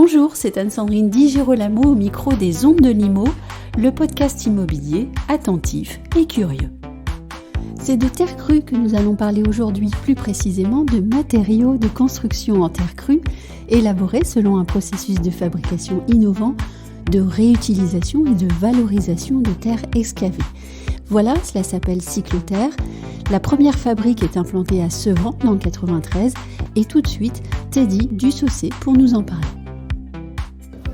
Bonjour, c'est Anne-Sandrine Di Girolamo au micro des Ondes de Limo, le podcast immobilier attentif et curieux. C'est de terre crue que nous allons parler aujourd'hui, plus précisément de matériaux de construction en terre crue, élaborés selon un processus de fabrication innovant, de réutilisation et de valorisation de terres excavées. Voilà, cela s'appelle Cycloterre. La première fabrique est implantée à Sevran, dans le 93, et tout de suite, Teddy Dussaucé pour nous en parler.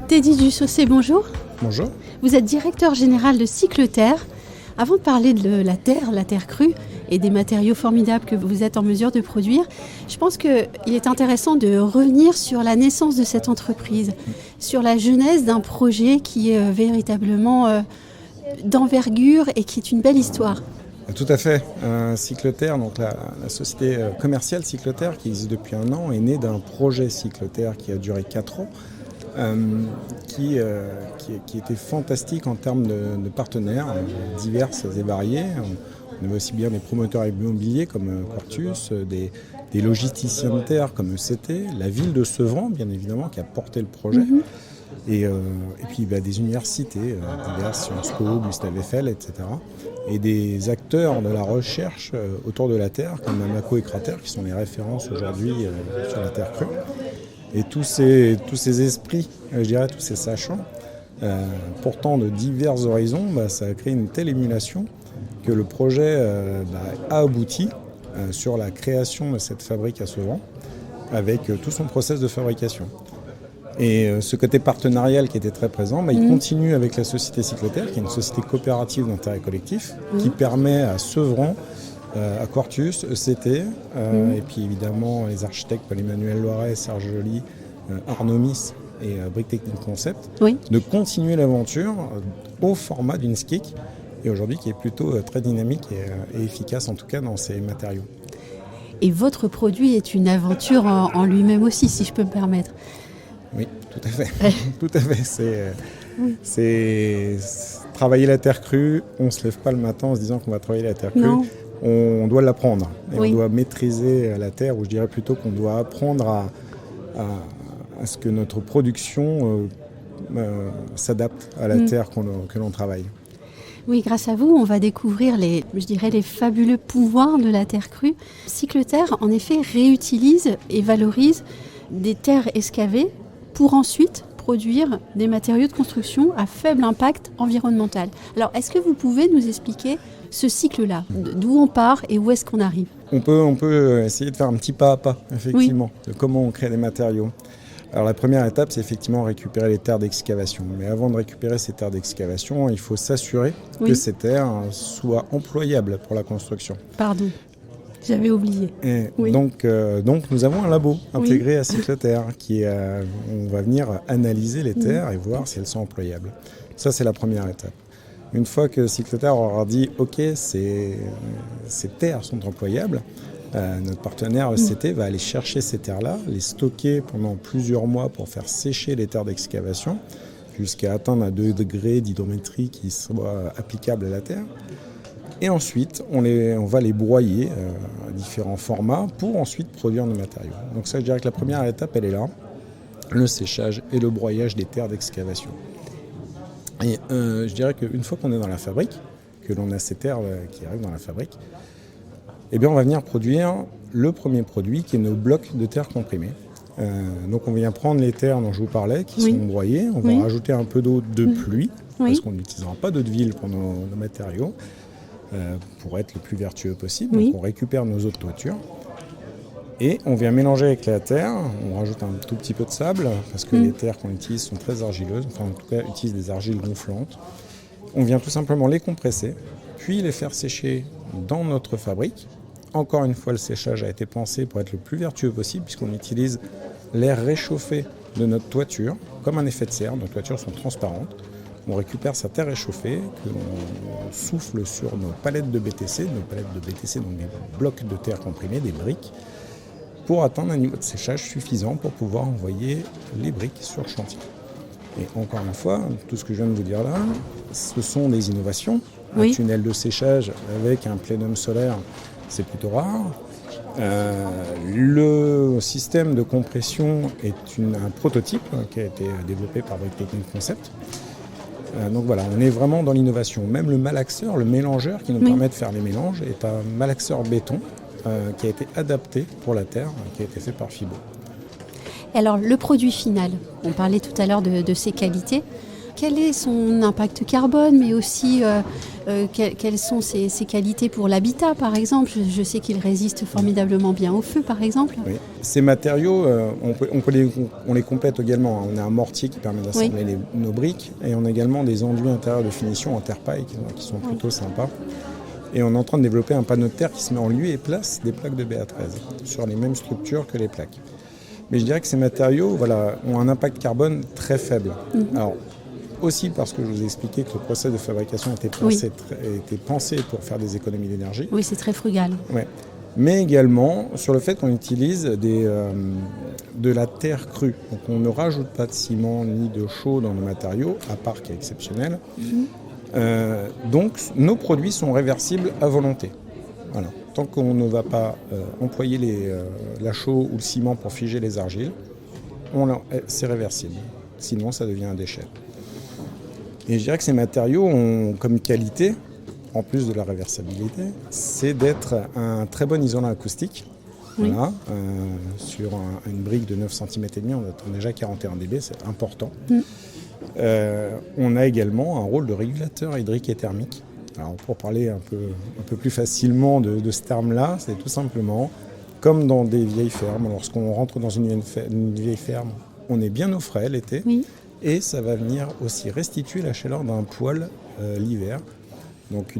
Teddy Dussaucé, bonjour. Bonjour. Vous êtes directeur général de Cycloterre. Avant de parler de la terre crue et des matériaux formidables que vous êtes en mesure de produire, je pense qu'il est intéressant de revenir sur la naissance de cette entreprise, sur la genèse d'un projet qui est véritablement d'envergure et qui est une belle histoire. Tout à fait. Cycloterre, donc la société commerciale Cycloterre qui existe depuis 1 an, est née d'un projet Cycloterre qui a duré 4 ans, qui était fantastique en termes de partenaires divers et variés. On avait aussi bien des promoteurs immobiliers comme Quartus, des logisticiens de terre comme ECT, la ville de Sevran, bien évidemment, qui a porté le projet. Et puis des universités diverses, Sciences Po, Gustave Eiffel, etc. Et des acteurs de la recherche autour de la Terre, comme Amaco et Cratère, qui sont les références aujourd'hui sur la Terre crue. Et tous ces esprits, je dirais, tous ces sachants, pourtant de divers horizons, ça a créé une telle émulation que le projet a abouti sur la création de cette fabrique à Sevran, avec tout son process de fabrication. Et ce côté partenarial qui était très présent, il continue avec la société Cycloterre, qui est une société coopérative d'intérêt collectif, qui permet à Sevran, à Quartus, ECT, et puis évidemment les architectes Paul-Emmanuel Loiret, Serge Joly, Arnaud Miss et Brick Technique Concept, de continuer l'aventure au format d'une SCIC, et aujourd'hui qui est plutôt très dynamique et efficace en tout cas dans ses matériaux. Et votre produit est une aventure en lui-même aussi, si je peux me permettre. Oui, tout à fait. Tout à fait. C'est travailler la terre crue. On ne se lève pas le matin en se disant qu'on va travailler la terre crue. Non. On doit l'apprendre. Et on doit maîtriser la terre, ou je dirais plutôt qu'on doit apprendre à ce que notre production s'adapte à la terre que l'on travaille. Oui, grâce à vous, on va découvrir les fabuleux pouvoirs de la terre crue. Cycloterre, en effet, réutilise et valorise des terres excavées pour ensuite produire des matériaux de construction à faible impact environnemental. Alors, est-ce que vous pouvez nous expliquer ce cycle-là, d'où on part et où est-ce qu'on arrive ? On peut essayer de faire un petit pas à pas, effectivement, de comment on crée des matériaux. Alors, la première étape, c'est effectivement récupérer les terres d'excavation. Mais avant de récupérer ces terres d'excavation, il faut s'assurer que ces terres soient employables pour la construction. Pardon. J'avais oublié. Donc nous avons un labo intégré à Cycloterre on va venir analyser les terres et voir si elles sont employables. Ça, c'est la première étape. Une fois que Cycloterre aura dit « Ok, ces terres sont employables », notre partenaire ECT va aller chercher ces terres-là, les stocker pendant plusieurs mois pour faire sécher les terres d'excavation jusqu'à atteindre un 2 degrés d'hydrométrie qui soit applicable à la terre. Et ensuite, on va les broyer à différents formats pour ensuite produire nos matériaux. Donc ça, je dirais que la première étape, elle est là, le séchage et le broyage des terres d'excavation. Et je dirais qu'une fois qu'on est dans la fabrique, que l'on a ces terres qui arrivent dans la fabrique, on va venir produire le premier produit qui est nos blocs de terre comprimés. Donc on vient prendre les terres dont je vous parlais, qui sont broyées, on va rajouter un peu d'eau de pluie, parce qu'on n'utilisera pas d'eau de ville pour nos matériaux, pour être le plus vertueux possible. Donc on récupère nos eaux de toiture et on vient mélanger avec la terre. On rajoute un tout petit peu de sable parce que les terres qu'on utilise sont très argileuses, enfin en tout cas utilisent des argiles gonflantes. On vient tout simplement les compresser, puis les faire sécher dans notre fabrique. Encore une fois, le séchage a été pensé pour être le plus vertueux possible puisqu'on utilise l'air réchauffé de notre toiture comme un effet de serre. Nos toitures sont transparentes. On récupère sa terre réchauffée, que l'on souffle sur nos palettes de BTC. Nos palettes de BTC, donc des blocs de terre comprimés, des briques, pour atteindre un niveau de séchage suffisant pour pouvoir envoyer les briques sur chantier. Et encore une fois, tout ce que je viens de vous dire là, ce sont des innovations. Un tunnel de séchage avec un plénum solaire, c'est plutôt rare. Le système de compression est un prototype qui a été développé par Brick Technique Concept. Donc voilà, on est vraiment dans l'innovation. Même le malaxeur, le mélangeur qui nous permet de faire les mélanges, est un malaxeur béton qui a été adapté pour la terre, qui a été fait par Fibo. Alors le produit final, on parlait tout à l'heure de ses qualités. Quel est son impact carbone, mais aussi quelles sont ses qualités pour l'habitat, par exemple? Je sais qu'il résiste formidablement bien au feu, par exemple. Oui. Ces matériaux, on les complète également. On a un mortier qui permet d'assembler nos briques et on a également des enduits intérieurs de finition en terre-paille qui sont plutôt sympas. Et on est en train de développer un panneau de terre qui se met en lieu et place des plaques de BA13 sur les mêmes structures que les plaques. Mais je dirais que ces matériaux ont un impact carbone très faible. Alors, aussi parce que je vous ai expliqué que le process de fabrication était pensé pour faire des économies d'énergie. Oui, c'est très frugal. Ouais. Mais également sur le fait qu'on utilise de la terre crue. Donc on ne rajoute pas de ciment ni de chaux dans nos matériaux, à part qui est exceptionnel. Donc nos produits sont réversibles à volonté. Voilà. Tant qu'on ne va pas employer la chaux ou le ciment pour figer les argiles, c'est réversible. Sinon, ça devient un déchet. Et je dirais que ces matériaux ont comme qualité, en plus de la réversibilité, c'est d'être un très bon isolant acoustique. Voilà, sur une brique de 9 cm et demi, on attend déjà 41 dB, c'est important. On a également un rôle de régulateur hydrique et thermique. Alors pour parler un peu plus facilement de ce terme-là, c'est tout simplement comme dans des vieilles fermes. Lorsqu'on rentre dans une vieille ferme, on est bien au frais l'été. Et ça va venir aussi restituer la chaleur d'un poêle l'hiver. Donc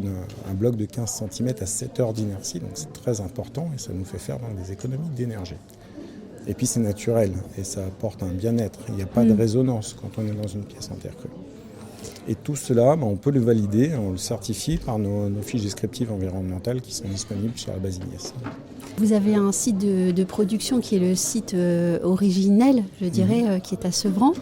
un bloc de 15 cm à 7 heures d'inertie, donc c'est très important et ça nous fait faire des économies d'énergie. Et puis c'est naturel et ça apporte un bien-être. Il n'y a pas de résonance quand on est dans une pièce en terre crue. Et tout cela, on peut le valider, on le certifie par nos fiches descriptives environnementales qui sont disponibles sur la base INES. Vous avez un site de production qui est le site originel, je dirais, qui est à Sevran.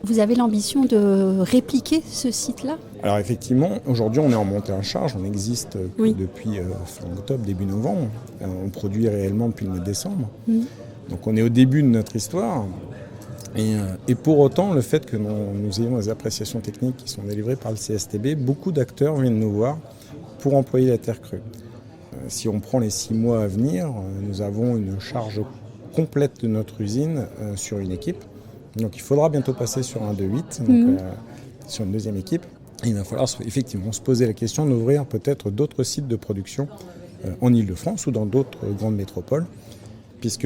Vous avez l'ambition de répliquer ce site-là ? Alors effectivement, aujourd'hui on est en montée en charge, on existe depuis fin octobre, début novembre. On produit réellement depuis le mois de décembre. Donc on est au début de notre histoire. Et pour autant, le fait que nous ayons des appréciations techniques qui sont délivrées par le CSTB, beaucoup d'acteurs viennent nous voir pour employer la terre crue. Si on prend les 6 mois à venir, nous avons une charge complète de notre usine sur une équipe. Donc il faudra bientôt passer sur un 2-8, donc sur une deuxième équipe. Et il va falloir effectivement se poser la question d'ouvrir peut-être d'autres sites de production en Ile-de-France ou dans d'autres grandes métropoles, puisque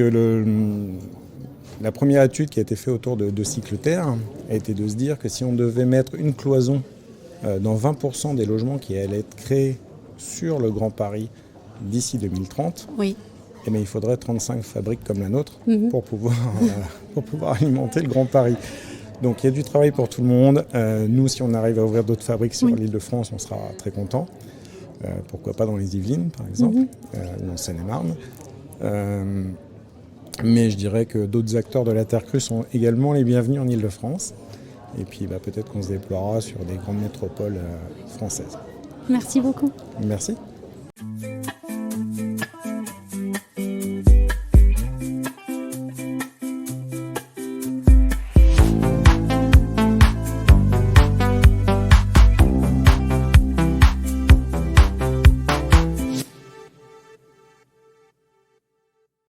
la première étude qui a été faite autour de Cycleterre a été de se dire que si on devait mettre une cloison dans 20% des logements qui allaient être créés sur le Grand Paris d'ici 2030, eh bien, il faudrait 35 fabriques comme la nôtre pour pouvoir alimenter le Grand Paris. Donc il y a du travail pour tout le monde. Nous, si on arrive à ouvrir d'autres fabriques sur l'Île-de-France, on sera très contents. Pourquoi pas dans les Yvelines, par exemple, ou en Seine-et-Marne. Mais je dirais que d'autres acteurs de la terre crue sont également les bienvenus en Île-de-France. Et puis peut-être qu'on se déploiera sur des grandes métropoles françaises. Merci beaucoup. Merci.